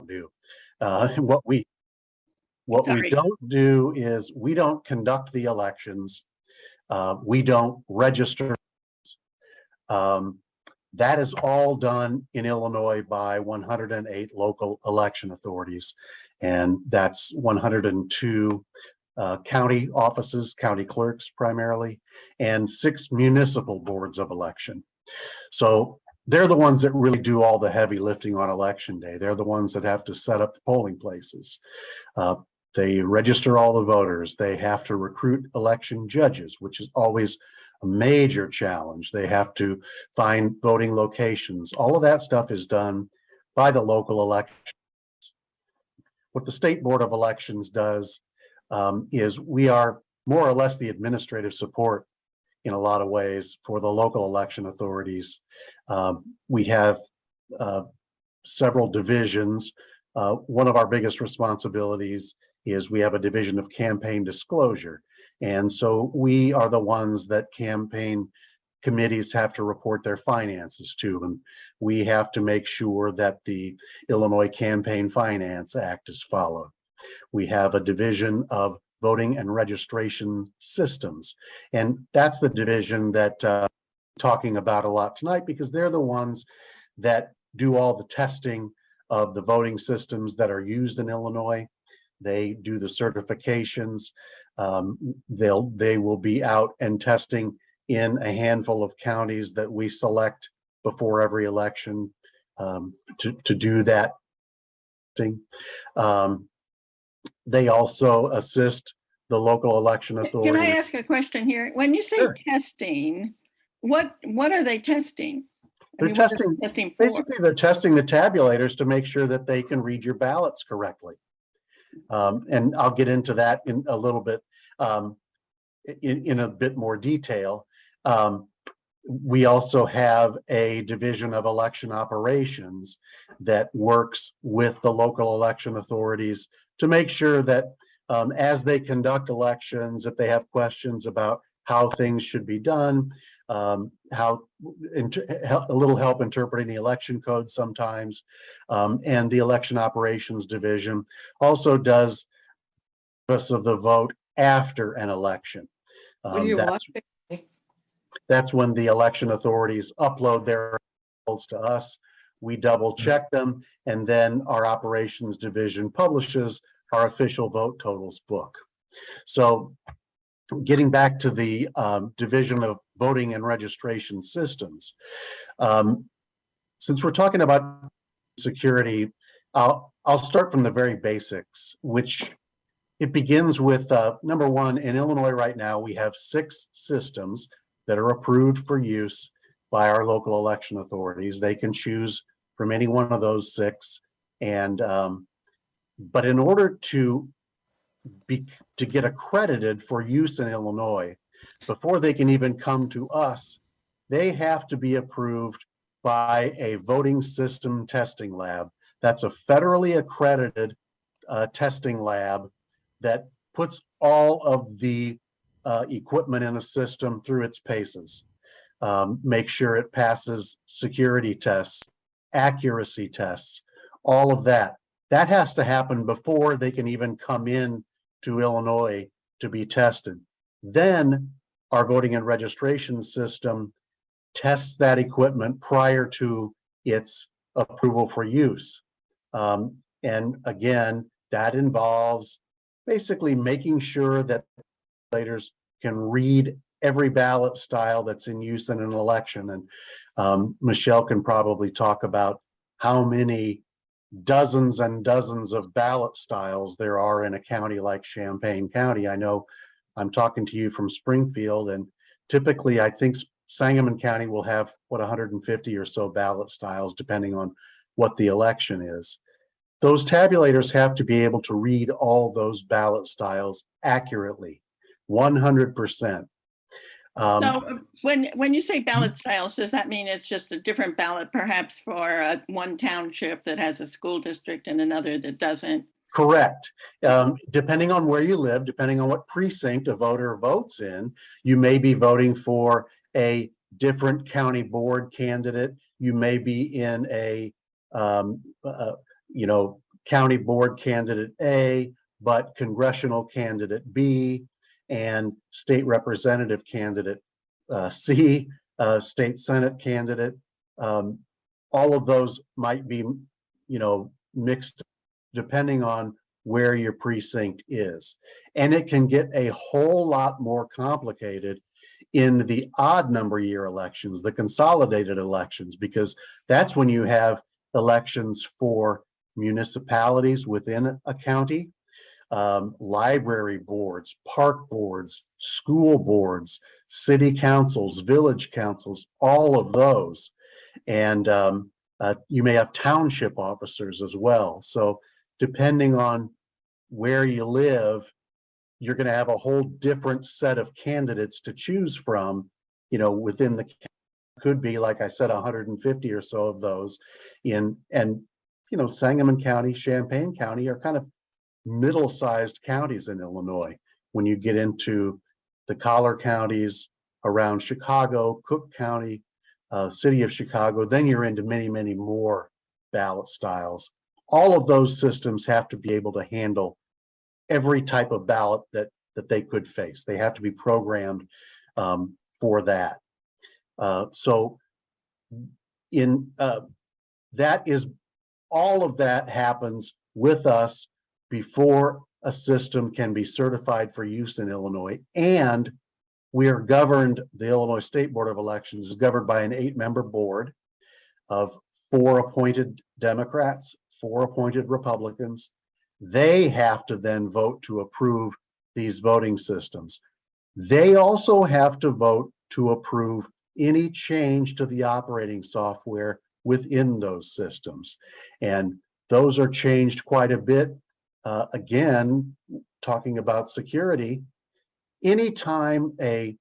do. And what we Sorry. don't do is we don't conduct the elections. We don't register. That is all done in Illinois by 108 local election authorities, and that's 102 county offices, county clerks primarily, and 6 municipal boards of election. So they're the ones that really do all the heavy lifting on election day. They're the ones that have to set up the polling places. They register all the voters. They have to recruit election judges, which is always a major challenge. They have to find voting locations. All of that stuff is done by the local elections. What the State Board of Elections does is we are more or less the administrative support in a lot of ways for the local election authorities. We have several divisions. One of our biggest responsibilities is we have a division of campaign disclosure. And so we are the ones that campaign committees have to report their finances to, and we have to make sure that the Illinois Campaign Finance Act is followed. We have a division of voting and registration systems, and that's the division that talking about a lot tonight, because they're the ones that do all the testing of the voting systems that are used in Illinois. They do the certifications. They will be out and testing in a handful of counties that we select before every election to do that. They also assist the local election authorities. Can I ask a question here? When you say Sure. testing, what are they testing? They're testing, basically they're testing the tabulators to make sure that they can read your ballots correctly. And I'll get into that in a little bit, in a bit more detail. We also have a division of election operations that works with the local election authorities to make sure that as they conduct elections, if they have questions about how things should be done, a little help interpreting the election code sometimes, and the election operations division also does us of the vote after an election. That's when the election authorities upload their results to us. We double check them, and then our operations division publishes our official vote totals book. So getting back to the division of voting and registration systems, since we're talking about security, I'll start from the very basics, which it begins with number one. In Illinois right now, we have 6 systems that are approved for use by our local election authorities. They can choose from any one of those 6, and but in order to get accredited for use in Illinois, before they can even come to us, they have to be approved by a voting system testing lab. That's a federally accredited testing lab that puts all of the equipment in a system through its paces. Make sure it passes security tests, accuracy tests, all of that. That has to happen before they can even come in to Illinois to be tested. Then our voting and registration system tests that equipment prior to its approval for use. And again, that involves basically making sure that legislators can read every ballot style that's in use in an election. And Michelle can probably talk about how many dozens and dozens of ballot styles there are in a county like Champaign County. I know I'm talking to you from Springfield, and typically I think Sangamon County will have 150 or so ballot styles, depending on what the election is. Those tabulators have to be able to read all those ballot styles accurately, 100%. So when you say ballot styles, does that mean it's just a different ballot, perhaps for one township that has a school district and another that doesn't? Correct. Depending on where you live, depending on what precinct a voter votes in, you may be voting for a different county board candidate. You may be in a county board candidate A, but congressional candidate B, and state representative candidate C, state senate candidate. All of those might be, mixed depending on where your precinct is. And it can get a whole lot more complicated in the odd number year elections, the consolidated elections, because that's when you have elections for municipalities within a county, library boards, park boards, school boards, city councils, village councils, all of those. And you may have township officers as well. So depending on where you live, you're going to have a whole different set of candidates to choose from, within the, could be, like I said, 150 or so of those and Sangamon County, Champaign County are kind of middle-sized counties in Illinois. When you get into the collar counties around Chicago, Cook County, city of Chicago, then you're into many, many more ballot styles. All of those systems have to be able to handle every type of ballot that they could face. They have to be programmed for that. So in that is, all of that happens with us before a system can be certified for use in Illinois. And we are governed, the Illinois State Board of Elections is governed by an 8-member board of 4 appointed Democrats, 4 appointed Republicans. They have to then vote to approve these voting systems. They also have to vote to approve any change to the operating software within those systems. And those are changed quite a bit. Again, talking about security, anytime a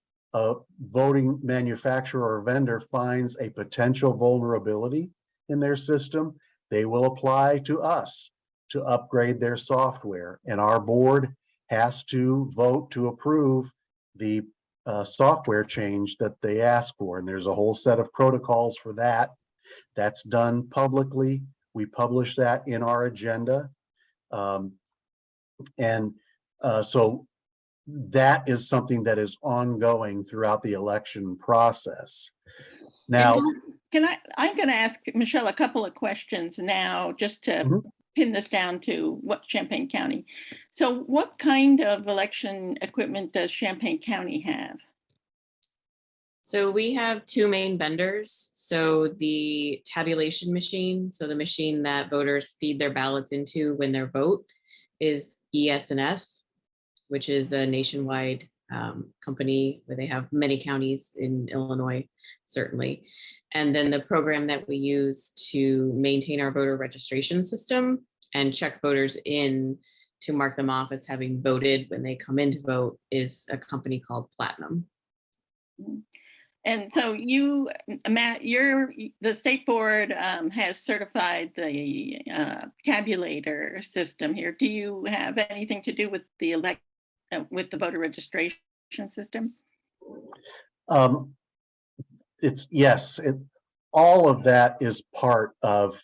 voting manufacturer or vendor finds a potential vulnerability in their system, they will apply to us to upgrade their software. And our board has to vote to approve the software change that they ask for. And there's a whole set of protocols for that. That's done publicly. We publish that in our agenda. So that is something that is ongoing throughout the election process. Now, I'm going to ask Michelle a couple of questions now, just to pin this down to what Champaign County. So what kind of election equipment does Champaign County have? So we have 2 main vendors. So the tabulation machine, so the machine that voters feed their ballots into when they vote, is ES&S, which is a nationwide company where they have many counties in Illinois, certainly. And then the program that we use to maintain our voter registration system and check voters in to mark them off as having voted when they come in to vote is a company called Platinum. And so you, Matt, the state board has certified the tabulator system here. Do you have anything to do with the with the voter registration system? Yes, all of that is part of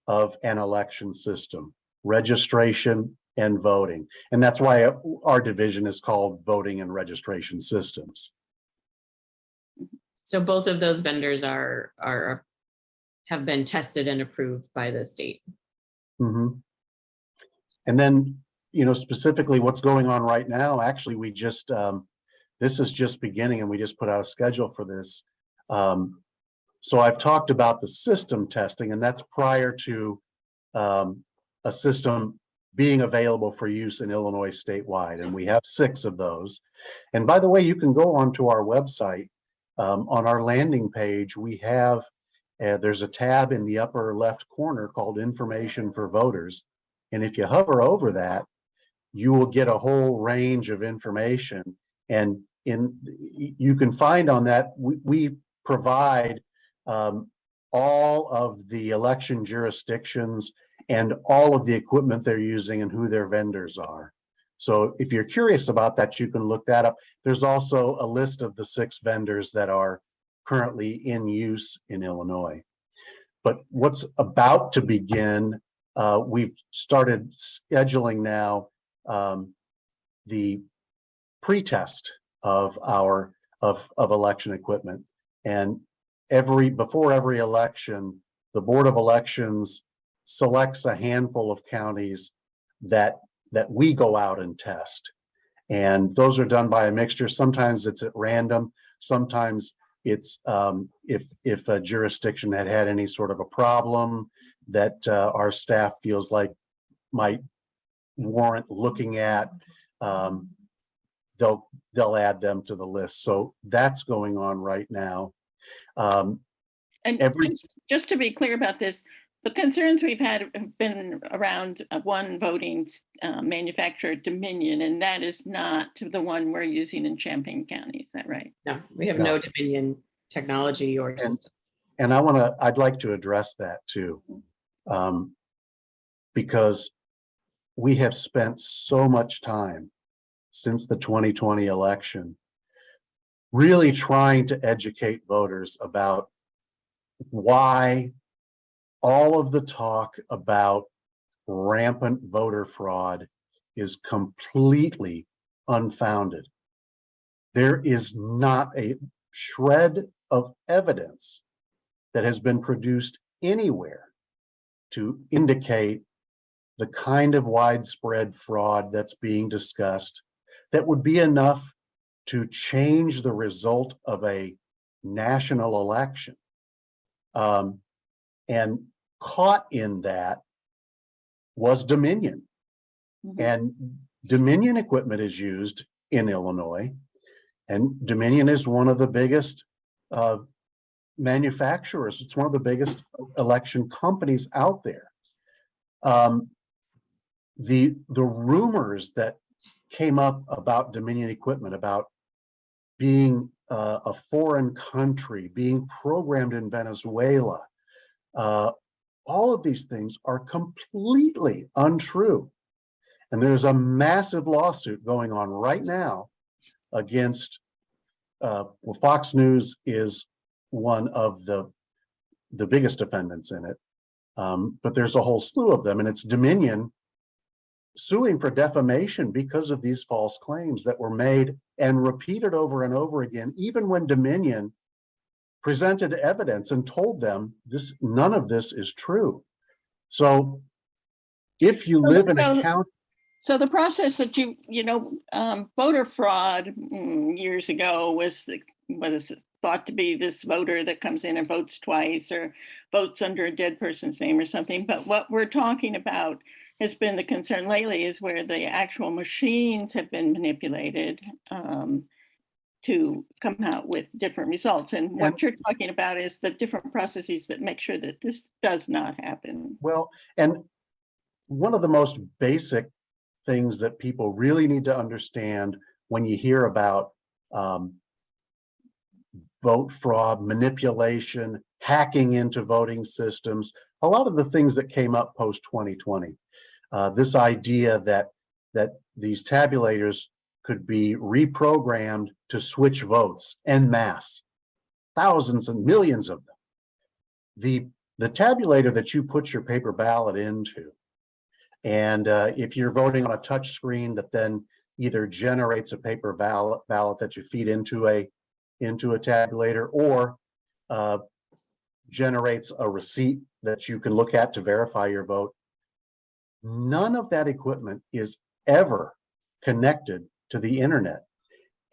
an election system, registration and voting. And that's why our division is called Voting and Registration Systems. So both of those vendors have been tested and approved by the state. And then, specifically what's going on right now, actually, we just, this is just beginning and we just put out a schedule for this. So I've talked about the system testing, and that's prior to a system being available for use in Illinois statewide. And we have 6 of those. And by the way, you can go onto our website. On our landing page, we have, there's a tab in the upper left corner called Information for Voters. And if you hover over that, you will get a whole range of information. And you can find on that, we provide all of the election jurisdictions and all of the equipment they're using and who their vendors are. So if you're curious about that, you can look that up. There's also a list of the 6 vendors that are currently in use in Illinois. But what's about to begin we've started scheduling now the pre-test of our of election equipment. And before every election, the Board of Elections selects a handful of counties that we go out and test. And those are done by a mixture. Sometimes it's at random. Sometimes it's if a jurisdiction had any sort of a problem that our staff feels like might warrant looking at, they'll add them to the list. So that's going on right now. And just to be clear about this, the concerns we've had have been around one voting manufacturer, Dominion, and that is not the one we're using in Champaign County. Is that right? No, we have No. no Dominion technology or systems. And I'd like to address that too, because we have spent so much time since the 2020 election really trying to educate voters about why all of the talk about rampant voter fraud is completely unfounded. There is not a shred of evidence that has been produced anywhere to indicate the kind of widespread fraud that's being discussed that would be enough to change the result of a national election. And caught in that was Dominion. Mhm. And Dominion equipment is used in Illinois, and Dominion is one of the biggest manufacturers. It's one of the biggest election companies out there. The rumors that came up about Dominion equipment, about being a foreign country, being programmed in Venezuela, all of these things are completely untrue. And there's a massive lawsuit going on right now against, Fox News is one of the biggest defendants in it. But there's a whole slew of them, and it's Dominion suing for defamation because of these false claims that were made and repeated over and over again, even when Dominion presented evidence and told them none of this is true. So if you live in a county. So the process that voter fraud years ago was thought to be this voter that comes in and votes twice or votes under a dead person's name or something. But what we're talking about has been the concern lately is where the actual machines have been manipulated to come out with different results. And what you're talking about is the different processes that make sure that this does not happen. Well, and one of the most basic things that people really need to understand when you hear about vote fraud, manipulation, hacking into voting systems, a lot of the things that came up post 2020, this idea that these tabulators could be reprogrammed to switch votes en masse, thousands and millions of them. The tabulator that you put your paper ballot into, and if you're voting on a touch screen that then either generates a paper ballot that you feed into a tabulator, or generates a receipt that you can look at to verify your vote, none of that equipment is ever connected to the internet.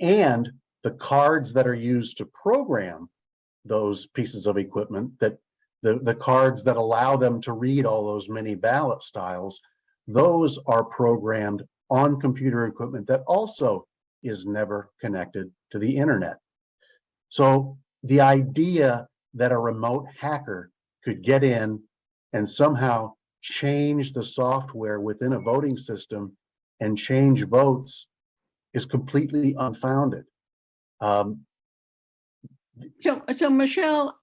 And the cards that are used to program those pieces of equipment, that the cards that allow them to read all those many ballot styles, those are programmed on computer equipment that also is never connected to the internet. So the idea that a remote hacker could get in and somehow change the software within a voting system and change votes is completely unfounded. So Michelle,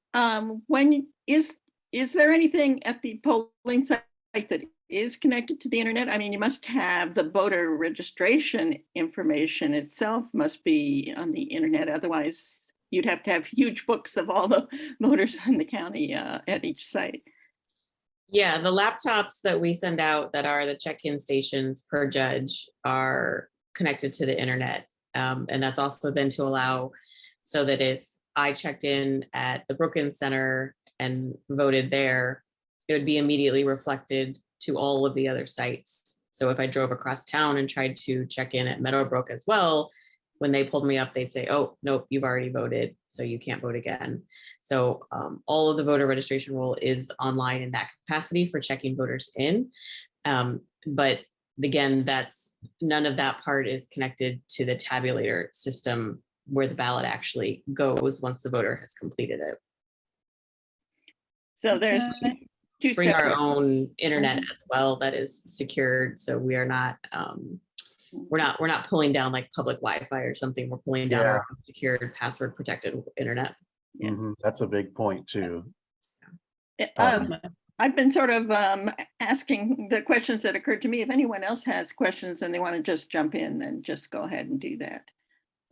when is there anything at the polling site that is connected to the internet? I mean, you must have the voter registration information itself must be on the internet. Otherwise, you'd have to have huge books of all the voters in the county at each site. Yeah, the laptops that we send out that are the check-in stations per judge are connected to the internet. And that's also then to allow so that if I checked in at the Brookings Center and voted there, it would be immediately reflected to all of the other sites. So if I drove across town and tried to check in at Meadowbrook as well, when they pulled me up, they'd say, oh, nope, you've already voted, so you can't vote again. So all of the voter registration roll is online in that capacity for checking voters in. But again, none of that part is connected to the tabulator system where the ballot actually goes once the voter has completed it. So there's two Bring our separate. own internet as well that is secured. So we are not, we're not pulling down like public Wi-Fi or something. We're pulling down our own secured, password protected internet. Yeah. That's a big point too. I've been sort of asking the questions that occurred to me. If anyone else has questions and they want to just jump in, then just go ahead and do that.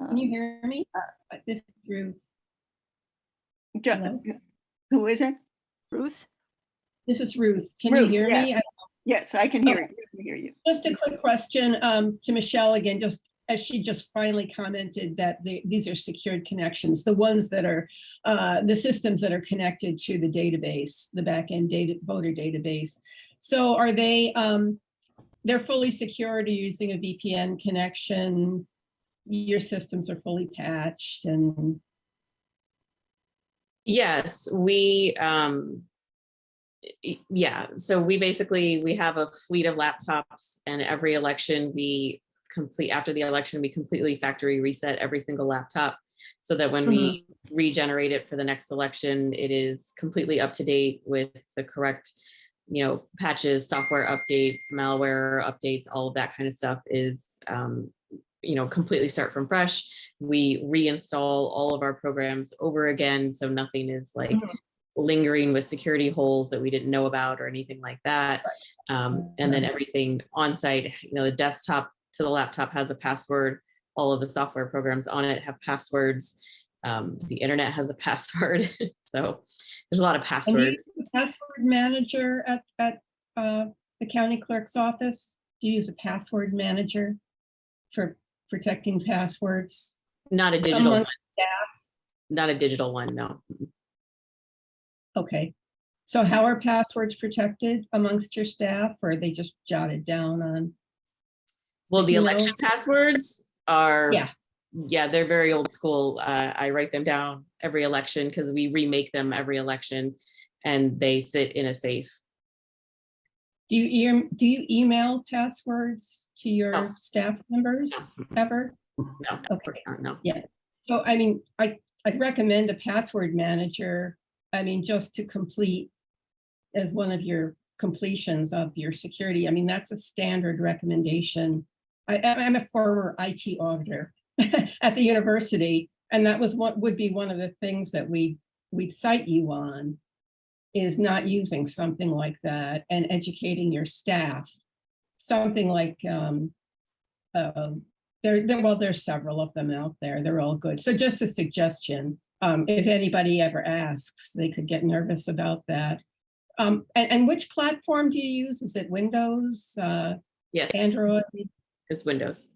Can you hear me? This is Ruth. Hello? Who is it? Ruth? This is Ruth. Can Ruth, you hear me? Yes, I can hear you. I can hear you. Just a quick question to Michelle again, just as she just finally commented that these are secured connections, the ones that are the systems that are connected to the database, the backend voter database. So are they, they're fully secured, using a VPN connection? Your systems are fully patched and. Yes, we, yeah, so we have a fleet of laptops, and every election after the election, we completely factory reset every single laptop so that when we regenerate it for the next election, it is completely up to date with the correct, patches, software updates, malware updates, all of that kind of stuff is, completely start from fresh. We reinstall all of our programs over again. So nothing is like lingering with security holes that we didn't know about or anything like that. And then everything on site, the desktop to the laptop has a password. All of the software programs on it have passwords. The internet has a password. So there's a lot of passwords. And you use the password manager at the county clerk's office? Do you use a password manager for protecting passwords? Not a digital one. Staff? Not a digital one, no. Okay. So how are passwords protected amongst your staff, or are they just jotted down on? Well, the election notes? passwords are, yeah, they're very old school. I write them down every election because we remake them every election and they sit in a safe. Do you email passwords to your staff members ever? No, Okay. No. Yeah. So, I mean, I'd recommend a password manager, just to complete as one of your completions of your security. That's a standard recommendation. I'm a former IT auditor at the university, and that was what would be one of the things that we'd cite you on, is not using something like that and educating your staff. Something like, there's several of them out there. They're all good. So just a suggestion. If anybody ever asks, they could get nervous about that. And which platform do you use? Is it Windows? Yes. Android? It's Windows.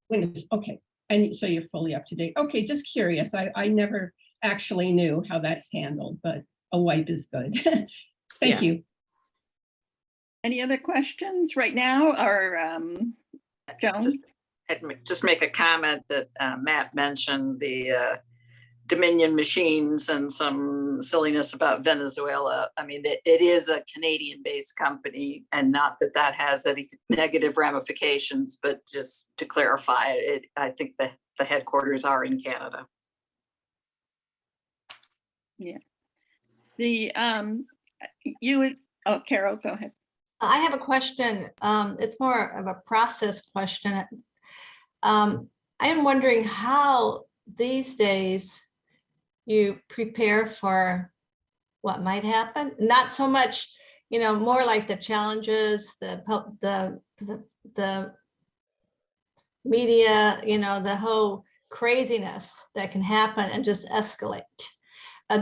Windows, okay. And so you're fully up to date. Okay, just curious. I never actually knew how that's handled, but a wipe is good. Thank you. Any other questions right now, or Joan? Just make a comment that Matt mentioned the Dominion machines and some silliness about Venezuela. It is a Canadian-based company, and not that that has any negative ramifications, but just to clarify it, I think the headquarters are in Canada. Yeah. Carol, go ahead. I have a question. It's more of a process question. I am wondering how these days you prepare for what might happen. Not so much, more like the challenges, the media, the whole craziness that can happen and just escalate.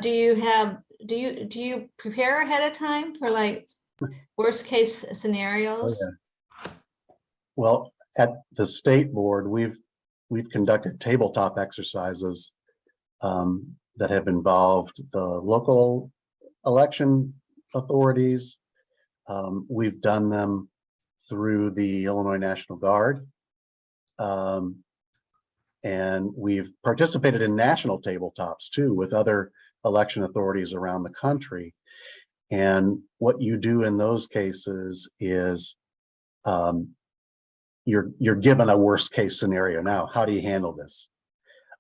Do you prepare ahead of time for like worst case Oh, scenarios? yeah. Well, at the state board, we've conducted tabletop exercises that have involved the local election authorities. We've done them through the Illinois National Guard. And we've participated in national tabletops too with other election authorities around the country. And what you do in those cases is you're given a worst case scenario. Now, how do you handle this?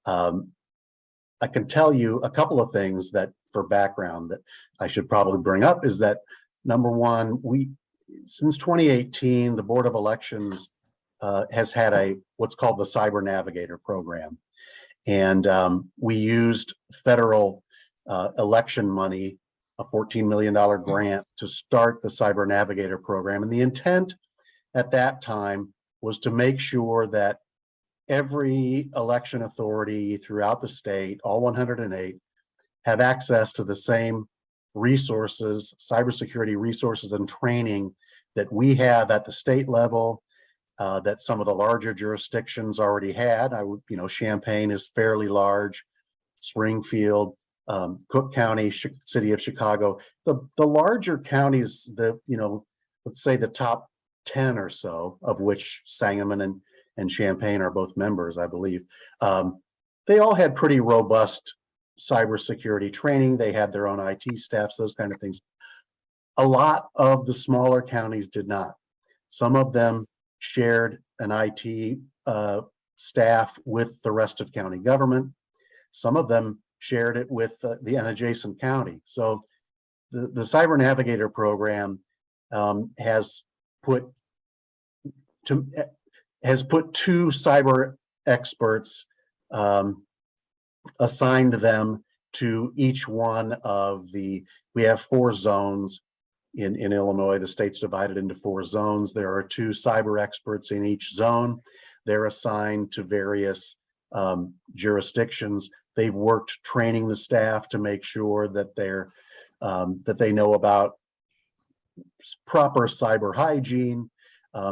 I can tell you a couple of things that for background that I should probably bring up is that number one, since 2018, the Board of Elections has had what's called the Cyber Navigator program. And we used federal election money, a $14 million grant to start the Cyber Navigator program. And the intent at that time was to make sure that every election authority throughout the state, all 108, have access to the same resources, cybersecurity resources and training that we have at the state level, that some of the larger jurisdictions already had. Champaign is fairly large, Springfield, Cook County, City of Chicago. The larger counties, let's say the top 10 or so, of which Sangamon and Champaign are both members, I believe. They all had pretty robust cybersecurity training. They had their own IT staffs, those kind of things. A lot of the smaller counties did not. Some of them shared an IT staff with the rest of county government. Some of them shared it with an adjacent county. So the Cyber Navigator program has put two cyber experts, assigned them to each one of we have 4 zones in Illinois. The state's divided into 4 zones. There are 2 cyber experts in each zone. They're assigned to various jurisdictions. They've worked training the staff to make sure that that they know about proper cyber hygiene.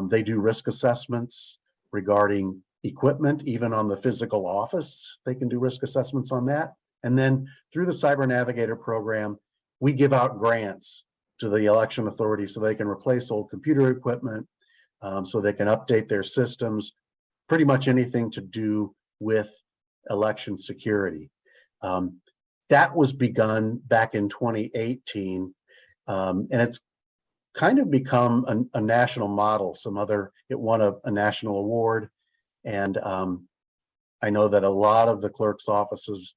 They do risk assessments regarding equipment, even on the physical office. They can do risk assessments on that. And then through the Cyber Navigator program, we give out grants to the election authorities so they can replace old computer equipment, so they can update their systems, pretty much anything to do with election security. That was begun back in 2018, and it's kind of become a national model. It won a national award, and I know that a lot of the clerk's offices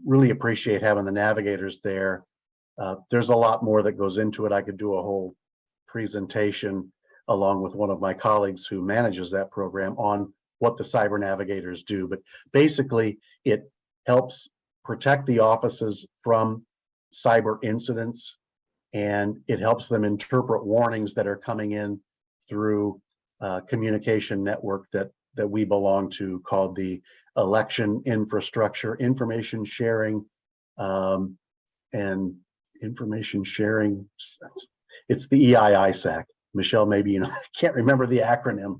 really appreciate having the navigators there. There's a lot more that goes into it. I could do a whole presentation along with one of my colleagues who manages that program on what the cyber navigators do. But basically, it helps protect the offices from cyber incidents, and it helps them interpret warnings that are coming in through a communication network that we belong to, called the Election Infrastructure Information Sharing and Information Sharing. It's the EIISAC. Michelle, maybe I can't remember the acronym.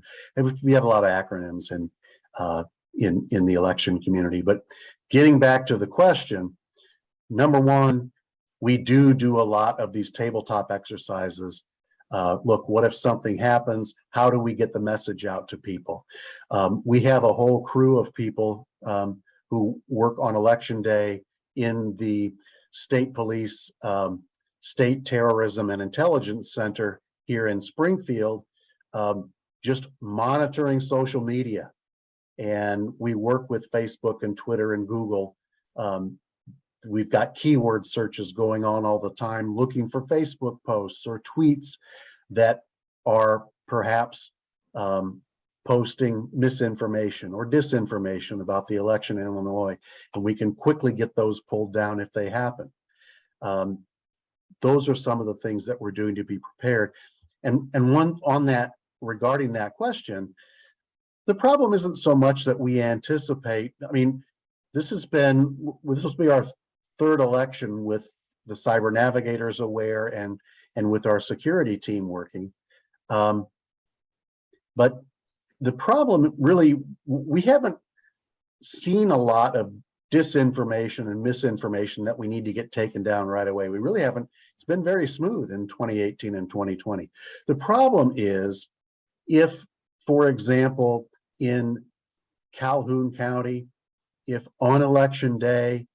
We have a lot of acronyms in the election community. But getting back to the question, number one, we do a lot of these tabletop exercises. Look, what if something happens? How do we get the message out to people? We have a whole crew of people who work on election day in the state police, state terrorism and intelligence center here in Springfield, just monitoring social media. And we work with Facebook and Twitter and Google. We've got keyword searches going on all the time, looking for Facebook posts or tweets that are perhaps posting misinformation or disinformation about the election in Illinois, and we can quickly get those pulled down if they happen. Those are some of the things that we're doing to be prepared. And one on that, regarding that question, the problem isn't so much that we anticipate. I mean, this will be our 3rd election with the cyber navigators aware and and with our security team working. But the problem really, we haven't seen a lot of disinformation and misinformation that we need to get taken down right away. We really haven't. It's been very smooth in 2018 and 2020. The problem is if, for example, in Calhoun County, if on election day,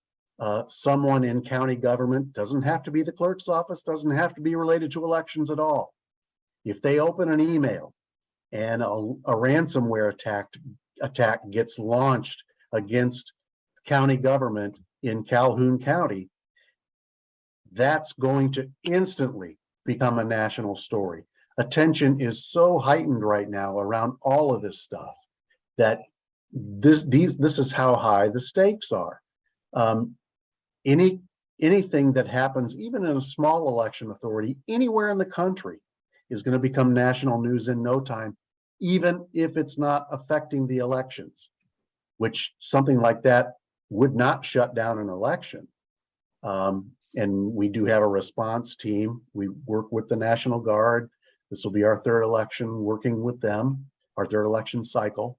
someone in county government, doesn't have to be the clerk's office, doesn't have to be related to elections at all. If they open an email and a ransomware attack gets launched against county government in Calhoun County, that's going to instantly become a national story. Attention is so heightened right now around all of this stuff that this is how high the stakes are. Anything that happens, even in a small election authority, anywhere in the country, is going to become national news in no time, even if it's not affecting the elections, which something like that would not shut down an election. And we do have a response team. We work with the National Guard. This will be our third election working with them, our third election cycle.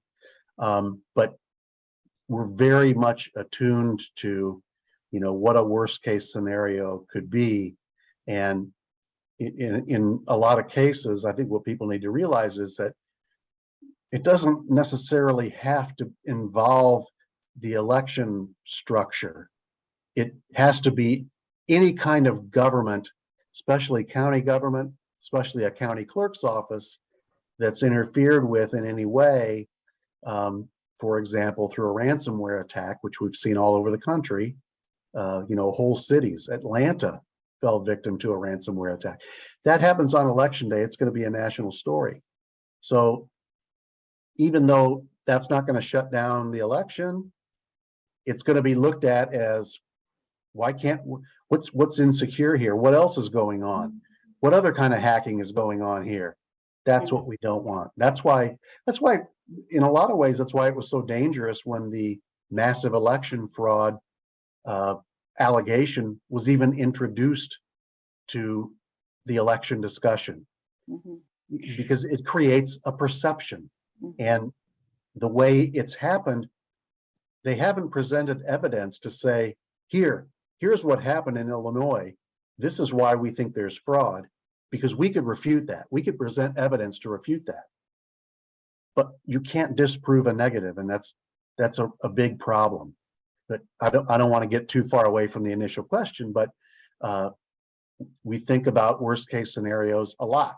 But we're very much attuned to, what a worst case scenario could be. And in a lot of cases, I think what people need to realize is that it doesn't necessarily have to involve the election structure. It has to be any kind of government, especially county government, especially a county clerk's office, that's interfered with in any way, for example, through a ransomware attack, which we've seen all over the country. Whole cities. Atlanta fell victim to a ransomware attack. That happens on election day. It's going to be a national story. So even though that's not going to shut down the election, it's going to be looked at as, what's insecure here? What else is going on? What other kind of hacking is going on here? That's what we don't want. That's why in a lot of ways, that's why it was so dangerous when the massive election fraud allegation was even introduced to the election discussion, because it creates a perception. And the way it's happened, they haven't presented evidence to say, here's what happened in Illinois. This is why we think there's fraud, because we could refute that. We could present evidence to refute that. But you can't disprove a negative, and that's a big problem. But I don't want to get too far away from the initial question, but we think about worst case scenarios a lot,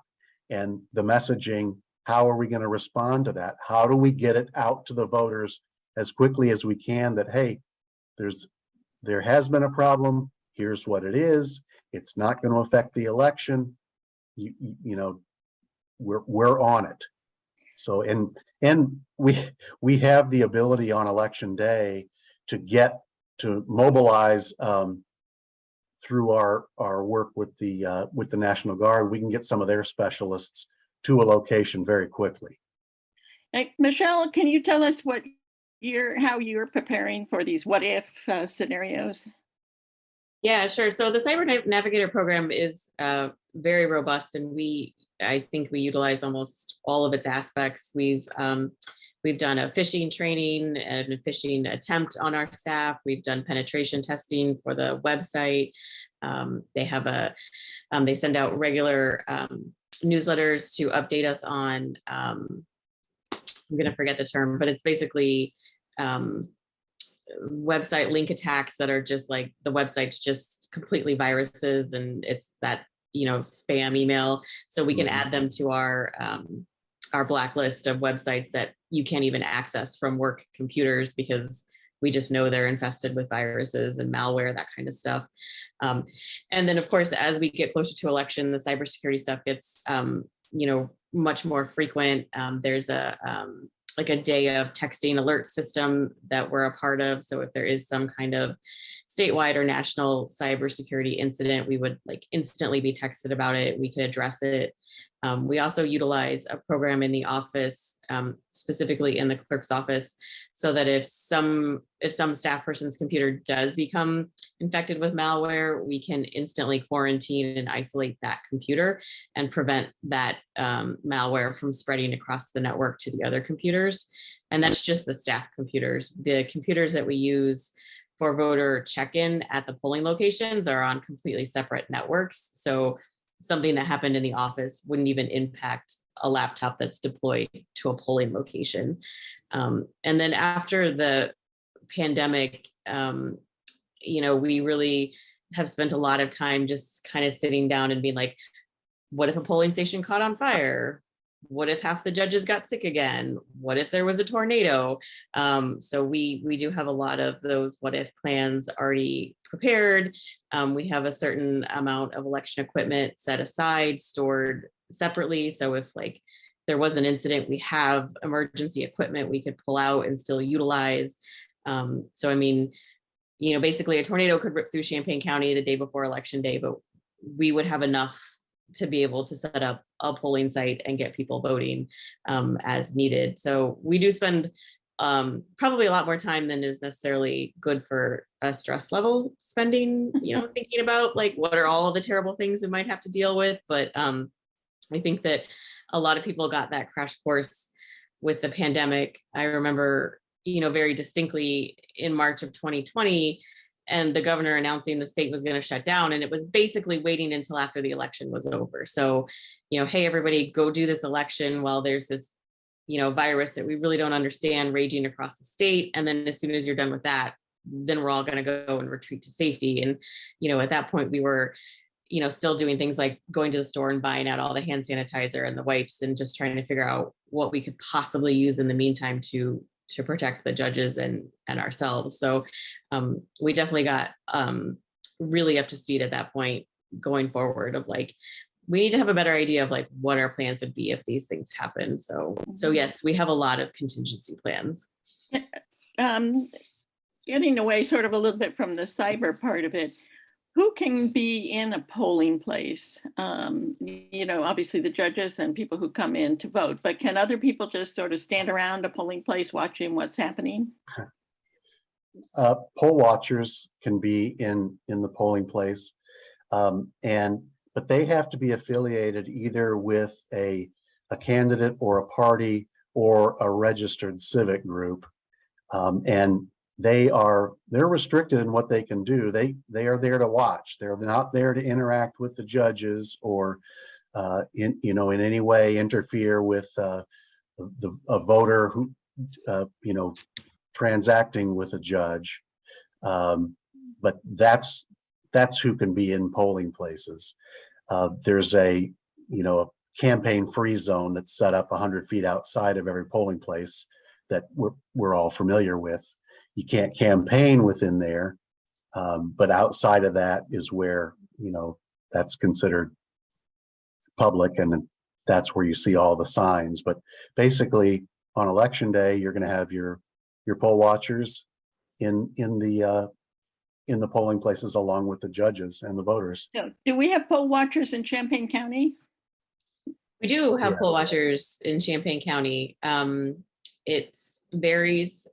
and the messaging, how are we going to respond to that? How do we get it out to the voters as quickly as we can that, hey, there has been a problem. Here's what it is. It's not going to affect the election. We're on it. So, and we have the ability on election day to mobilize through our work with the National Guard. We can get some of their specialists to a location very quickly. Hey, Michelle, can you tell us how you're preparing for these what if scenarios? Yeah, sure. So the Cyber Navigator program is very robust, and I think we utilize almost all of its aspects. We've done a phishing training and a phishing attempt on our staff. We've done penetration testing for the website. They send out regular newsletters to update us on, I'm going to forget the term, but it's basically website link attacks that are just like the website's just completely viruses, and it's that, spam email. So we can add them to our blacklist of websites that you can't even access from work computers, because we just know they're infested with viruses and malware, that kind of stuff. And then, of course, as we get closer to election, the cybersecurity stuff gets, much more frequent. There's a day of texting alert system that we're a part of. So if there is some kind of statewide or national cybersecurity incident, we would like instantly be texted about it. We could address it. We also utilize a program in the office, specifically in the clerk's office, so that if some staff person's computer does become infected with malware, we can instantly quarantine and isolate that computer and prevent that malware from spreading across the network to the other computers. And that's just the staff computers. The computers that we use for voter check-in at the polling locations are on completely separate networks. So something that happened in the office wouldn't even impact a laptop that's deployed to a polling location. And then after the pandemic, we really have spent a lot of time just kind of sitting down and being like, what if a polling station caught on fire? What if half the judges got sick again? What if there was a tornado? So we do have a lot of those what if plans already prepared. We have a certain amount of election equipment set aside, stored separately. So if like there was an incident, we have emergency equipment we could pull out and still utilize. So I mean, basically a tornado could rip through Champaign County the day before election day, but we would have enough to be able to set up a polling site and get people voting as needed. So we do spend probably a lot more time than is necessarily good for a stress level spending, thinking about like what are all the terrible things we might have to deal with. But I think that a lot of people got that crash course with the pandemic. I remember, very distinctly in March of 2020, and the governor announcing the state was going to shut down. And it was basically waiting until after the election was over. So, hey, everybody, go do this election while there's this, virus that we really don't understand raging across the state. And then as soon as you're done with that, then we're all going to go and retreat to safety. And, at that point we were, still doing things like going to the store and buying out all the hand sanitizer and the wipes and just trying to figure out what we could possibly use in the meantime to protect the judges and ourselves. So we definitely got really up to speed at that point going forward of like, we need to have a better idea of like what our plans would be if these things happen. So yes, we have a lot of contingency plans. Getting away sort of a little bit from the cyber part of it, who can be in a polling place? Obviously the judges and people who come in to vote, but can other people just sort of stand around a polling place watching what's happening? Poll watchers can be in the polling place, but they have to be affiliated either with a candidate or a party or a registered civic group, and they're restricted in what they can do. They are there to watch. They're not there to interact with the judges or in any way interfere with a voter who transacting with a judge. But that's who can be in polling places. There's a campaign free zone that's set up 100 feet outside of every polling place that we're all familiar with. You can't campaign within there, but outside of that is where, that's considered public, and that's where you see all the signs. But basically on election day, you're going to have your poll watchers in the polling places along with the judges and the voters. So do we have poll watchers in Champaign County? We do have poll Yes. watchers in Champaign County. It varies.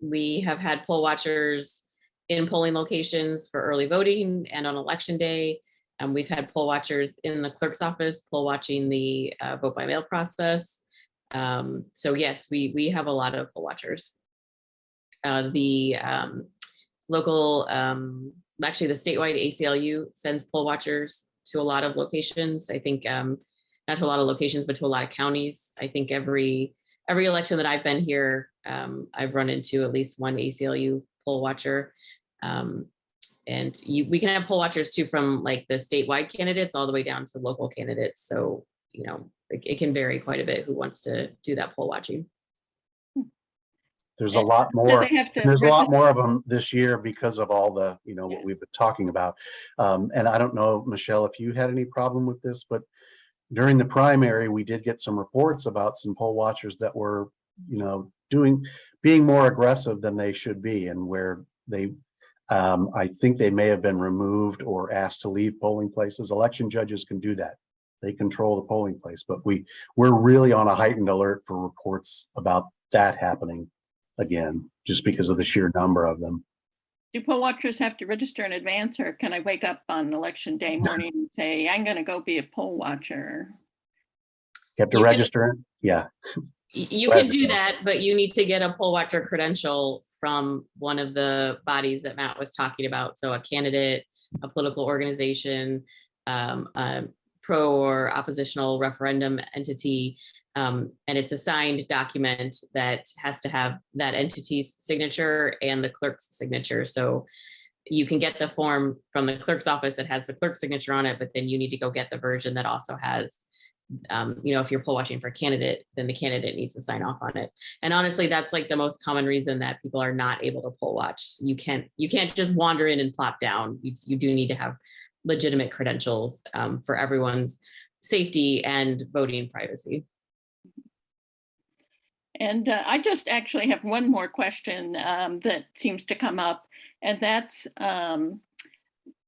We have had poll watchers in polling locations for early voting and on election day. We've had poll watchers in the clerk's office, poll watching the vote by mail process. So yes, we have a lot of poll watchers. The local, actually the statewide ACLU sends poll watchers to a lot of locations. I think not to a lot of locations, but to a lot of counties. I think every election that I've been here, I've run into at least one ACLU poll watcher. And we can have poll watchers too from like the statewide candidates all the way down to local candidates. So, it can vary quite a bit who wants to do that poll watching. There's a lot more. Do they have to There's a lot register? more of them this year because of all the, what we've been talking about. And I don't know, Michelle, if you had any problem with this, but during the primary, we did get some reports about some poll watchers that were, being more aggressive than they should be, and where I think they may have been removed or asked to leave polling places. Election judges can do that. They control the polling place, but we're really on a heightened alert for reports about that happening again, just because of the sheer number of them. Do poll watchers have to register in advance, or can I wake up on election day morning and say, I'm going to go be a poll watcher? You have to You can- register. Yeah. You Go ahead, can do Michelle. that, but you need to get a poll watcher credential from one of the bodies that Matt was talking about. So a candidate, a political organization, a pro or oppositional referendum entity. And it's a signed document that has to have that entity's signature and the clerk's signature. So you can get the form from the clerk's office that has the clerk's signature on it, but then you need to go get the version that also has if you're poll watching for a candidate, then the candidate needs to sign off on it. And honestly, that's like the most common reason that people are not able to poll watch. You can't just wander in and plop down. You do need to have legitimate credentials for everyone's safety and voting privacy. And I just actually have one more question that seems to come up, and that's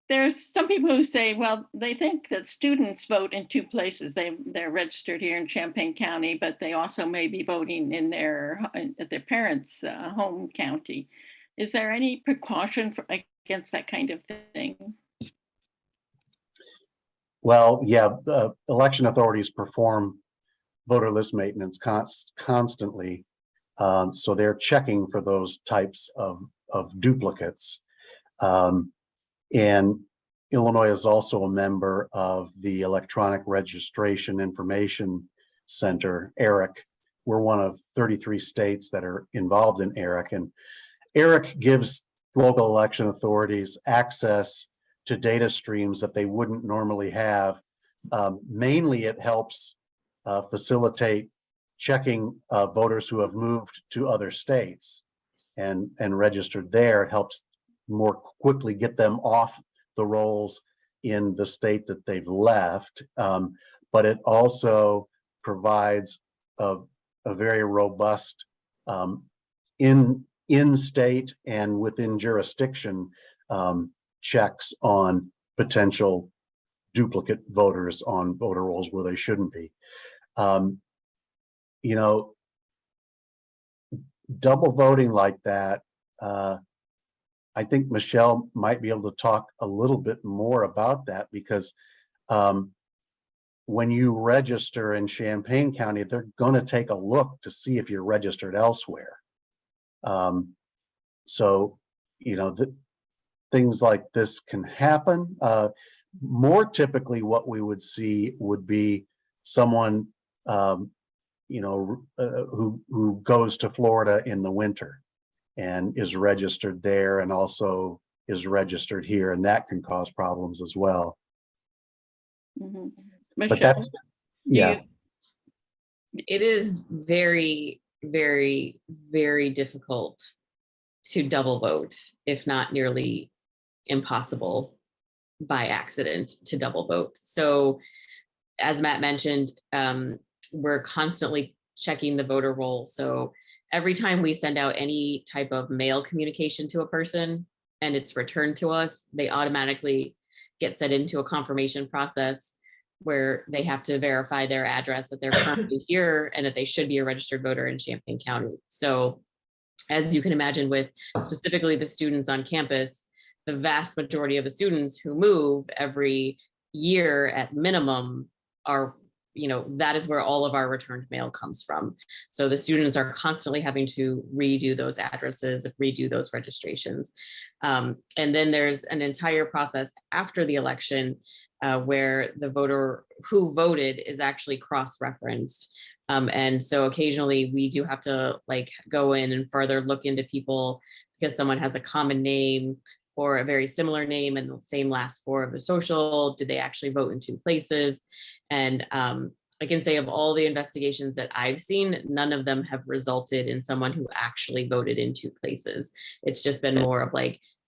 there's some people who say, well, they think that students vote in two places. They're registered here in Champaign County, but they also may be voting in their parents' home county. Is there any precaution against that kind of thing? Well, yeah, the election authorities perform voter list maintenance constantly. So they're checking for those types of duplicates. And Illinois is also a member of the Electronic Registration Information Center, ERIC. We're one of 33 states that are involved in ERIC, and ERIC gives local election authorities access to data streams that they wouldn't normally have. Mainly, it helps facilitate checking voters who have moved to other states and registered there. It helps more quickly get them off the rolls in the state that they've left. But it also provides a very robust in-state and within jurisdiction checks on potential duplicate voters on voter rolls where they shouldn't be. Double voting like that, I think Michelle might be able to talk a little bit more about that, because when you register in Champaign County, they're going to take a look to see if you're registered elsewhere. So, things like this can happen. More typically, what we would see would be someone, who goes to Florida in the winter and is registered there and also is registered here, and that can cause problems as well. Mm-hmm. But that's, yeah. It is very, very, very difficult to double vote, if not nearly impossible by accident to double vote. So as Matt mentioned, we're constantly checking the voter roll. So every time we send out any type of mail communication to a person and it's returned to us, they automatically get set into a confirmation process where they have to verify their address, that they're currently here and that they should be a registered voter in Champaign County. So as you can imagine, with specifically the students on campus, the vast majority of the students who move every year at minimum are, that is where all of our returned mail comes from. So the students are constantly having to redo those addresses, redo those registrations. And then there's an entire process after the election where the voter who voted is actually cross-referenced. And so occasionally we do have to go in and further look into people because someone has a common name or a very similar name and the same last four of the social. Did they actually vote in two places? And I can say of all the investigations that I've seen, none of them have resulted in someone who actually voted in two places. It's just been more of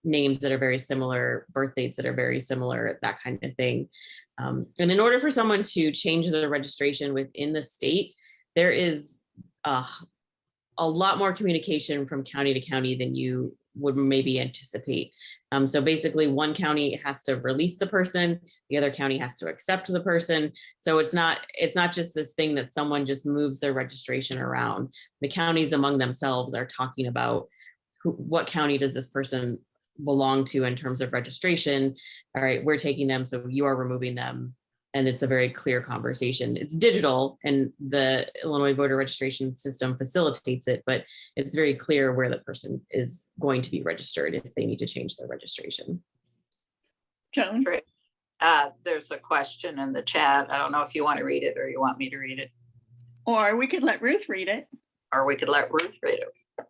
names that are very similar, birth dates that are very similar, that kind of thing. And in order for someone to change their registration within the state, there is a lot more communication from county to county than you would maybe anticipate. So basically one county has to release the person, the other county has to accept the person. So it's not just this thing that someone just moves their registration around. The counties among themselves are talking about what county does this person belong to in terms of registration. All right, we're taking them, so you are removing them. And it's a very clear conversation. It's digital and the Illinois voter registration system facilitates it, but it's very clear where the person is going to be registered if they need to change their registration. Joan? Great. There's a question in the chat. I don't know if you want to read it or you want me to read it, Or we could let Ruth read it. or we could let Ruth read it.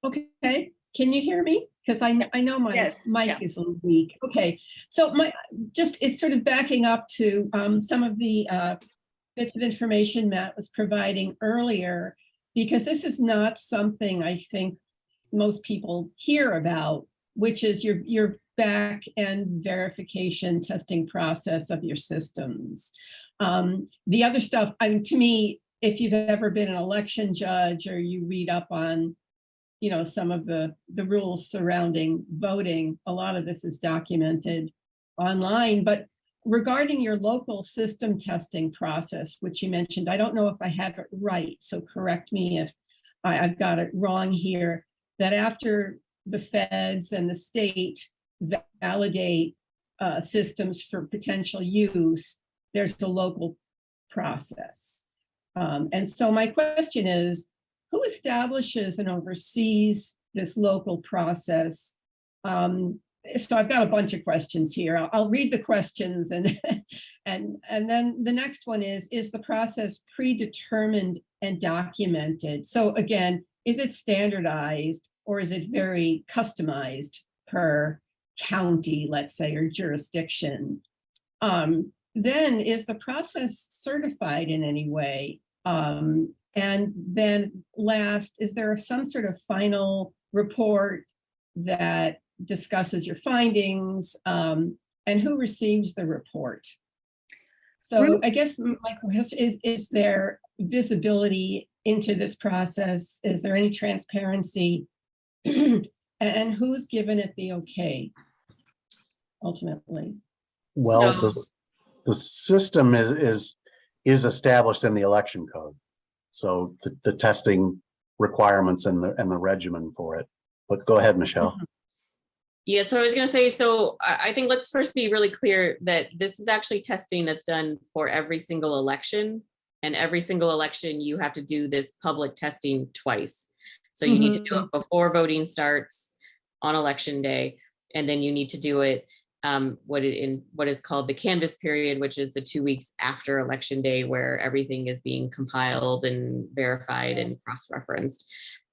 Okay, can you hear me? Because I know my Yes, mic yeah. is a little weak. Okay, so it's sort of backing up to some of the bits of information Matt was providing earlier, because this is not something I think most people hear about, which is your back end verification testing process of your systems. The other stuff, I mean, to me, if you've ever been an election judge or you read up on some of the rules surrounding voting, a lot of this is documented online. But regarding your local system testing process, which you mentioned, I don't know if I have it right, so correct me if I've got it wrong here, that after the feds and the state validate systems for potential use, there's the local process. And so my question is, who establishes and oversees this local process? So I've got a bunch of questions here. I'll read the questions and then the next one is the process predetermined and documented? So again, is it standardized or is it very customized per county, let's say, or jurisdiction? Then is the process certified in any way? And then last, is there some sort of final report that discusses your findings, and who receives the report? So I guess my question is there visibility into this process? Is there any transparency? And who's given it the okay, ultimately? Well, the system is established in the election code. So the testing requirements and the regimen for it. But go ahead, Michelle. Yeah, so I was going to say, so I think let's first be really clear that this is actually testing that's done for every single election. And every single election, you have to do this public testing twice. So you need to do it before voting starts on election day, and then you need to do it what is called the canvass period, which is the 2 weeks after election day, where everything is being compiled and verified and cross-referenced.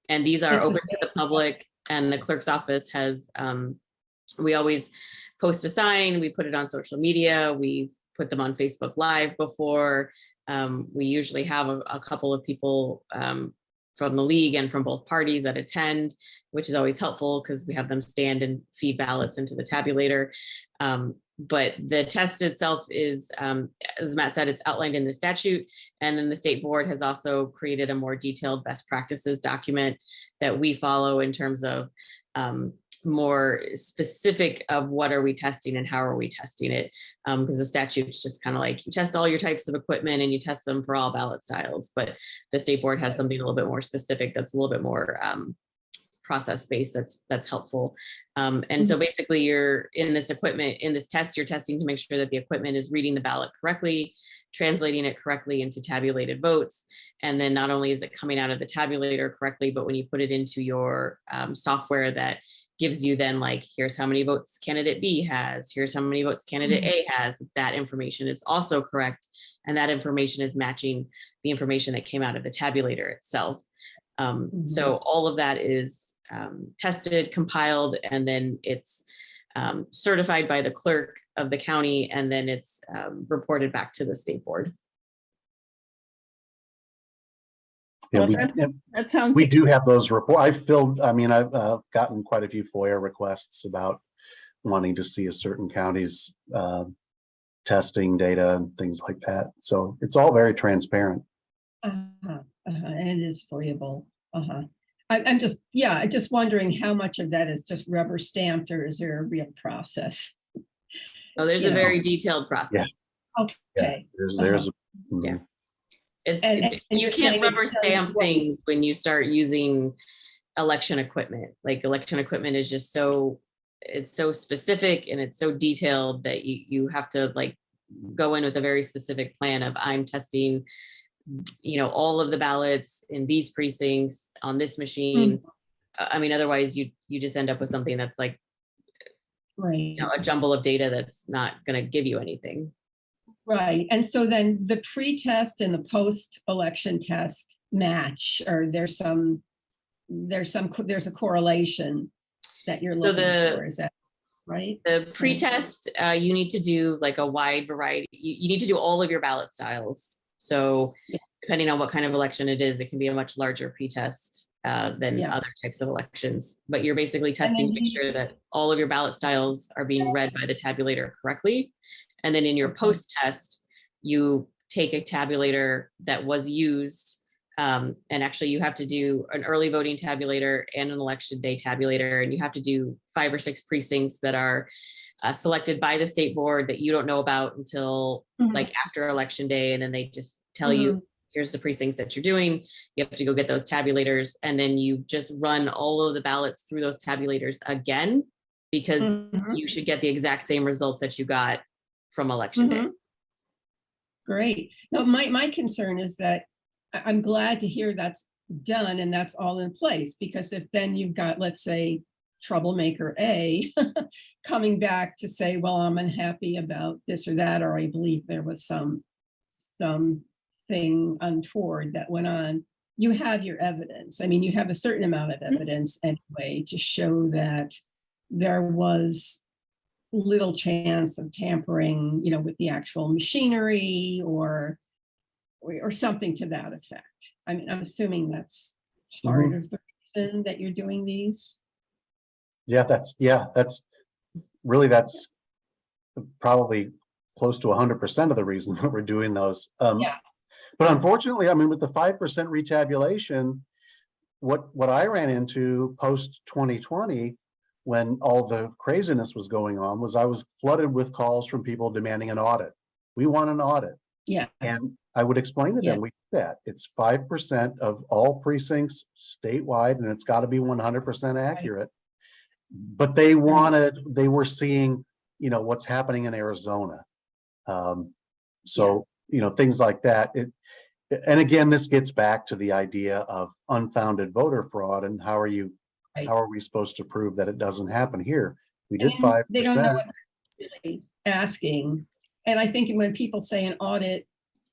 And these are open to the public, and the clerk's office has, we always post a sign, we put it on social media, we've put them on Facebook Live before. We usually have a couple of people from the league and from both parties that attend, which is always helpful because we have them stand and feed ballots into the tabulator. But the test itself is, as Matt said, it's outlined in the statute. And then the state board has also created a more detailed best practices document that we follow in terms of more specific of what are we testing and how are we testing it, because the statute's just kind of like you test all your types of equipment and you test them for all ballot styles, but the state board has something a little bit more specific that's a little bit more process based that's helpful. And so basically you're in this equipment, in this test, you're testing to make sure that the equipment is reading the ballot correctly, translating it correctly into tabulated votes. And then not only is it coming out of the tabulator correctly, but when you put it into your software that gives you then like, here's how many votes candidate B has, here's how many votes candidate A has, that information is also correct. And that information is matching the information that came out of the tabulator itself. So all of that is tested, compiled, and then it's certified by the clerk of the county, and then it's reported back to the state board. Yeah, Well, that sounds. we do have those reports. I've gotten quite a few FOIA requests about wanting to see a certain county's testing data and things like that. So it's all very transparent. And it is FOIAble. I'm just wondering how much of that is just rubber stamped, or is there a real process? Oh, there's You a know. very detailed process. Okay. There's, Yeah. It's, And you you're can't saying rubber it's done stamp slowly. things when you start using election equipment. Like election equipment is just it's so specific and it's so detailed that you have to like go in with a very specific plan of I'm testing, all of the ballots in these precincts on this machine. I mean, otherwise you just end up with something that's like, Right. a jumble of data that's not going to give you anything. Right. And so then the pre-test and the post-election test match, or there's a correlation that you're So looking for, is that right? The pre-test, you need to do like a wide variety. You need to do all of your ballot styles. So depending on what kind of election it is, it can be a much larger pre-test than other types of elections. But you're basically testing to make sure that all of your ballot styles are being read by the tabulator correctly. And then in your post-test, you take a tabulator that was used, and actually you have to do an early voting tabulator and an election day tabulator, and you have to do 5 or 6 precincts that are selected by the state board that you don't know about until like after election day, and then they just tell you, here's the precincts that you're doing. You have to go get those tabulators, and then you just run all of the ballots through those tabulators again, because you should get the exact same results that you got from election day. Great. Now, my concern is that I'm glad to hear that's done and that's all in place, because if then you've got, let's say, troublemaker A coming back to say, well, I'm unhappy about this or that, or I believe there was something untoward that went on, you have your evidence. I mean, you have a certain amount of evidence anyway to show that there was little chance of tampering, with the actual machinery or something to that effect. I mean, I'm assuming that's part of the reason that you're doing these. that's probably close to 100% of the reason that we're doing those. But unfortunately, I mean, with the 5% retabulation, what I ran into post 2020, when all the craziness was going on, was I was flooded with calls from people demanding an audit. We want an audit. Yeah. And I would explain to them, we do that. It's 5% of all precincts statewide, and it's got to be 100% accurate. But they were seeing, what's happening in Arizona. Things like that. And again, this gets back to the idea of unfounded voter fraud, and how are we supposed to prove that it doesn't happen here? We did 5%. They don't know what they're really asking. And I think when people say an audit,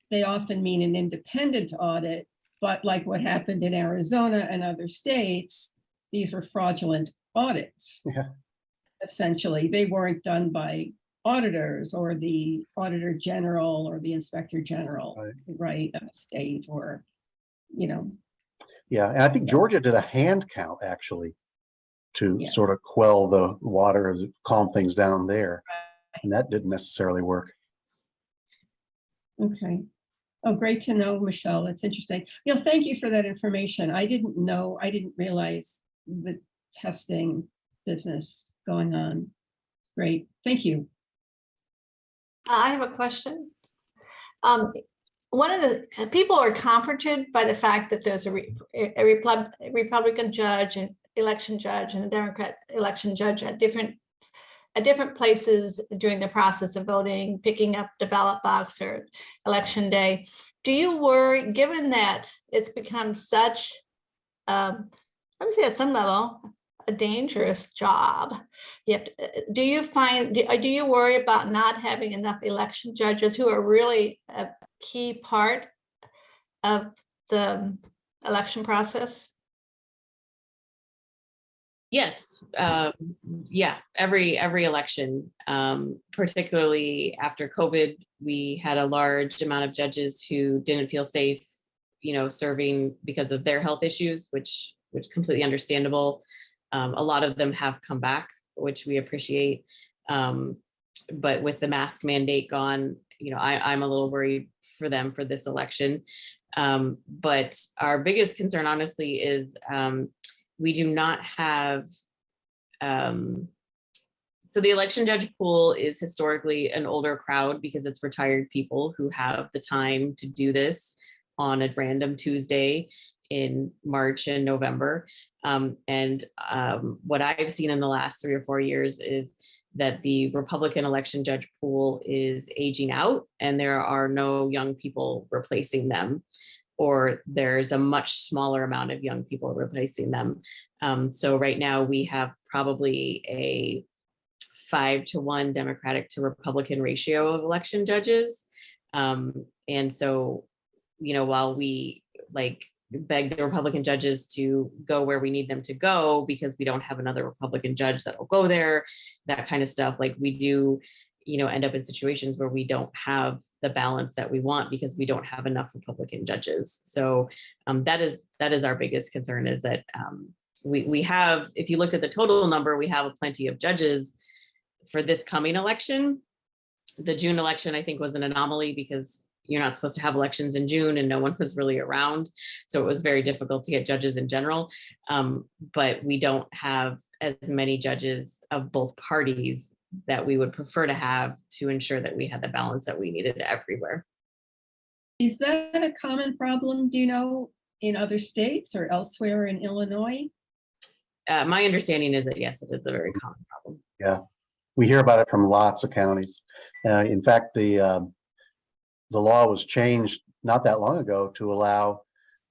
they often mean an independent audit, but like what happened in Arizona and other states, these were fraudulent audits. Essentially, they weren't done by auditors or the auditor general or the inspector general, right, of a state, or, Yeah, and I think Georgia did a hand count actually to sort of quell the waters, calm things down there. And that didn't necessarily work. Okay. Oh, great to know, Michelle. That's interesting. Thank you for that information. I didn't realize the testing business going on. Great. Thank you. I have a question. One of the people are comforted by the fact that there's a Republican judge and election judge and a Democrat election judge at different places during the process of voting, picking up the ballot box or election day. Do you worry, given that it's become such, I would say at some level, a dangerous job? Do you worry about not having enough election judges who are really a key part of the election process? Yes. Every election, particularly after COVID, we had a large amount of judges who didn't feel safe, serving because of their health issues, which completely understandable. A lot of them have come back, which we appreciate. But with the mask mandate gone, I'm a little worried for them for this election. But our biggest concern, honestly, is we do not have, so the election judge pool is historically an older crowd because it's retired people who have the time to do this on a random Tuesday in March and November. What I've seen in the last 3 or 4 years is that the Republican election judge pool is aging out and there are no young people replacing them, or there's a much smaller amount of young people replacing them. So right now we have probably a 5-to-1 Democratic to Republican ratio of election judges. And so, while we beg the Republican judges to go where we need them to go because we don't have another Republican judge that'll go there, that kind of stuff, we do, end up in situations where we don't have the balance that we want because we don't have enough Republican judges. So that is our biggest concern, is that we have, if you looked at the total number, we have plenty of judges for this coming election. The June election, I think, was an anomaly because you're not supposed to have elections in June and no one was really around. So it was very difficult to get judges in general. But we don't have as many judges of both parties that we would prefer to have to ensure that we had the balance that we needed everywhere. Is that a common problem, do you know, in other states or elsewhere in Illinois? My understanding is that yes, it is a very common problem. Yeah, we hear about it from lots of counties. In fact, the law was changed not that long ago to allow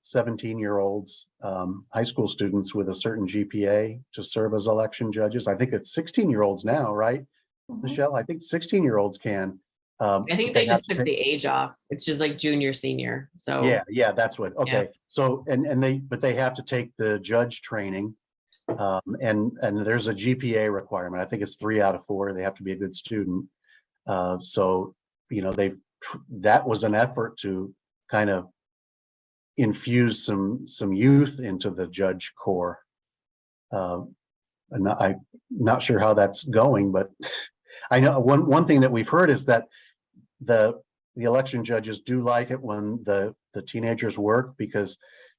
17-year-olds, high school students with a certain GPA to serve as election judges. I think it's 16-year-olds now, right, Michelle? I think 16-year-olds can. I think they just took the age off. It's just like junior, senior. So yeah, that's what. Okay, yeah. So but they have to take the judge training, and there's a GPA requirement. I think it's 3 out of 4. They have to be a good student. So that was an effort to kind of infuse some youth into the judge corps. And I'm not sure how that's going, but I know one thing that we've heard is that the election judges do like it when the teenagers work, because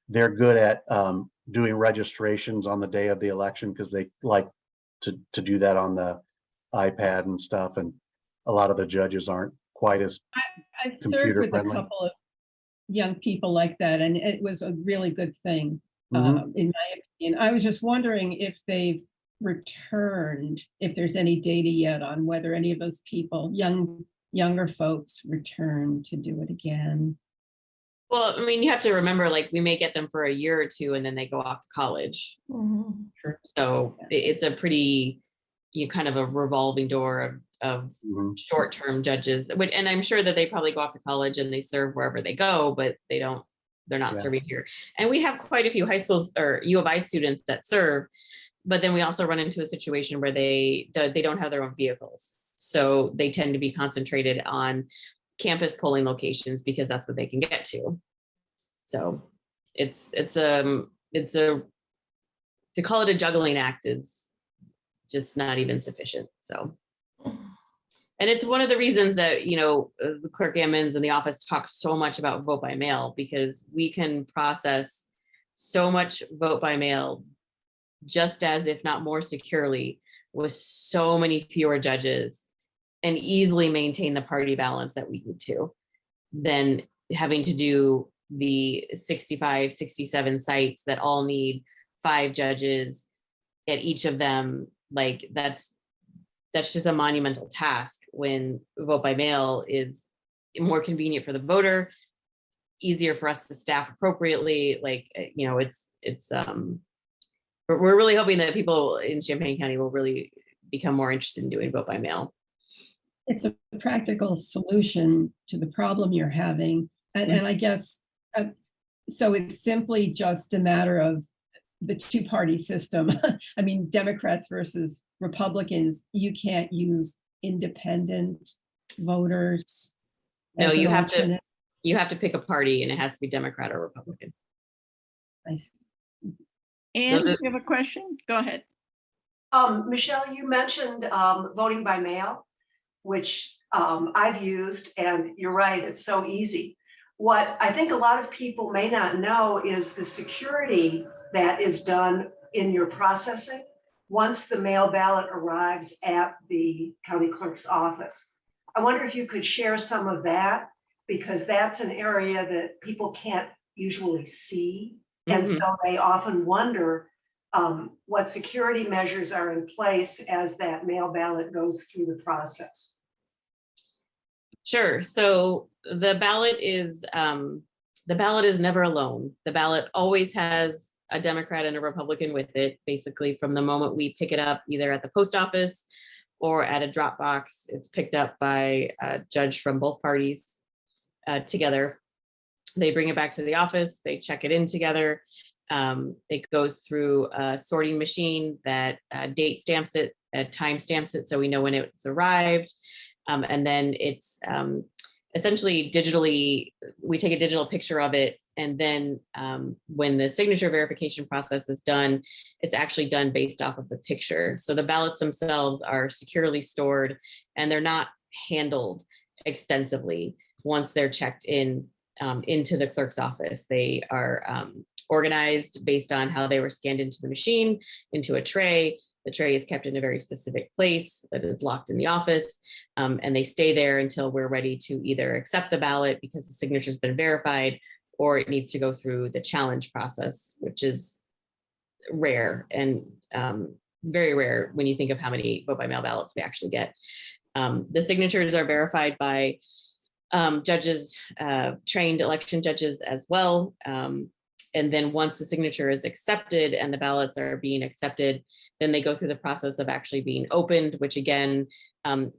they're good at doing registrations on the day of the election, because they like to do that on the iPad and stuff, and a lot of the judges aren't quite as I've served computer with friendly. a couple of young people like that, and it was a really good thing, in my opinion. I was just wondering if they've returned, if there's any data yet on whether any of those people, younger folks, return to do it again. Well, I mean, you have to remember, we may get them for a year or two and then they go off to college. So it's a pretty, kind of a revolving door of short-term judges. And I'm sure that they probably go off to college and they serve wherever they go, but they're not serving here. And we have quite a few high schools or U of I students that serve, but then we also run into a situation where they don't have their own vehicles. So they tend to be concentrated on campus polling locations because that's what they can get to. So it's to call it a juggling act is just not even sufficient. So, and it's one of the reasons that, the clerk admins in the office talk so much about vote by mail, because we can process so much vote by mail just as, if not more securely, with so many fewer judges, and easily maintain the party balance that we need to, than having to do the 65, 67 sites that all need 5 judges at each of them. That's just a monumental task, when vote by mail is more convenient for the voter, easier for us to staff appropriately. We're really hoping that people in Champaign County will really become more interested in doing vote by mail. It's a practical solution to the problem you're having. And I guess, so it's simply just a matter of the 2-party system. I mean, Democrats versus Republicans. You can't use independent voters. No, you have to pick a party, and it has to be Democrat or Republican. I see. And you have a question? Go ahead. Michelle, you mentioned voting by mail, which I've used, and you're right, it's so easy. what I think a lot of people may not know is the security that is done in your processing once the mail ballot arrives at the county clerk's office. I wonder if you could share some of that, because that's an area that people can't usually see. And Mhm. so they often wonder what security measures are in place as that mail ballot goes through the process. Sure. So the ballot is never alone. The ballot always has a Democrat and a Republican with it, basically from the moment we pick it up, either at the post office or at a drop box. It's picked up by a judge from both parties together. They bring it back to the office, they check it in together. It goes through a sorting machine that date stamps it, time stamps it, so we know when it's arrived. And then it's essentially digitally, we take a digital picture of it. And then when the signature verification process is done, it's actually done based off of the picture. So the ballots themselves are securely stored and they're not handled extensively once they're checked in into the clerk's office. They are organized based on how they were scanned into the machine, into a tray. The tray is kept in a very specific place that is locked in the office, and they stay there until we're ready to either accept the ballot because the signature has been verified, or it needs to go through the challenge process, which is rare and very rare when you think of how many vote by mail ballots we actually get. The signatures are verified by judges, trained election judges as well. And then once the signature is accepted and the ballots are being accepted, then they go through the process of actually being opened, which again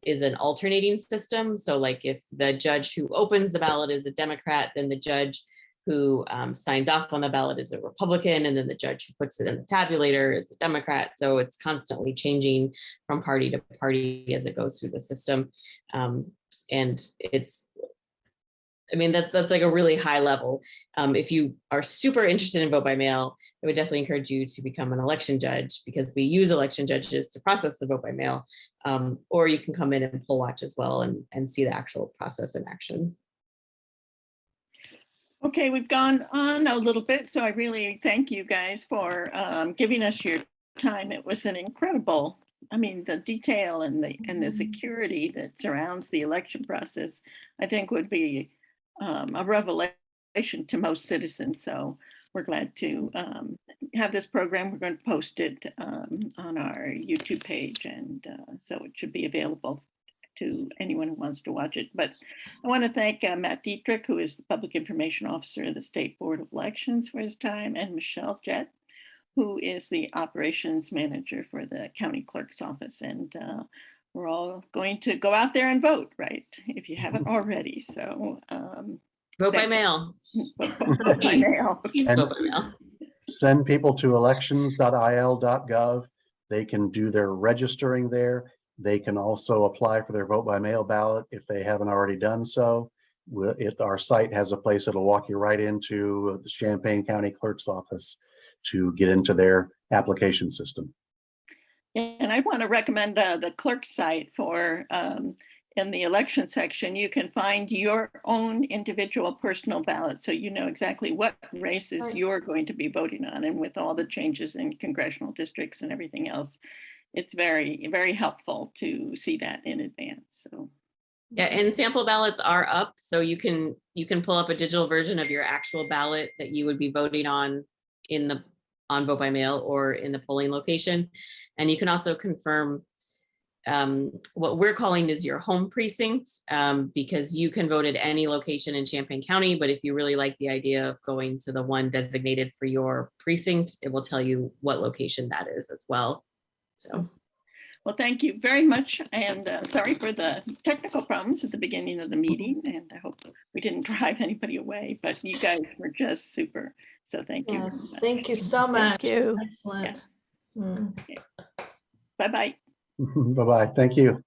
is an alternating system. So like if the judge who opens the ballot is a Democrat, then the judge who signs off on the ballot is a Republican, and then the judge who puts it in the tabulator is a Democrat. So it's constantly changing from party to party as it goes through the system. And it's, I mean, that's like a really high level. If you are super interested in vote by mail, I would definitely encourage you to become an election judge, because we use election judges to process the vote by mail. Or you can come in and poll watch as well and see the actual process in action. Okay, we've gone on a little bit, so I really thank you guys for giving us your time. It was an incredible, I mean, the detail and the security that surrounds the election process, I think would be a revelation to most citizens. So we're glad to have this program. We're going to post it on our YouTube page, and so it should be available to anyone who wants to watch it. But I want to thank Matt Dietrich, who is the Public Information Officer of the State Board of Elections, for his time, and Michelle Jett, who is the Operations Manager for the County Clerk's Office. And we're all going to go out there and vote, right? If you haven't already. So Vote by mail. vote by mail. Vote by mail. Send people to elections.il.gov. They can do their registering there. They can also apply for their vote by mail ballot if they haven't already done so. Our site has a place that'll walk you right into the Champaign County Clerk's office to get into their application system. And I want to recommend the clerk site for in the election section. You can find your own individual personal ballot, so you know exactly what races you're going to be voting on. And with all the changes in congressional districts and everything else, it's very, very helpful to see that in advance. So yeah, and sample ballots are up, so you can pull up a digital version of your actual ballot that you would be voting on on vote by mail or in the polling location. And you can also confirm what we're calling is your home precinct, because you can vote at any location in Champaign County, but if you really like the idea of going to the one designated for your precinct, it will tell you what location that is as well. So, well, thank you very much, and sorry for the technical problems at the beginning of the meeting, and I hope we didn't drive anybody away, but you guys were just super, so thank you. Yes, thank you so much. Thank you. Excellent. Bye-bye. Bye-bye. Thank you.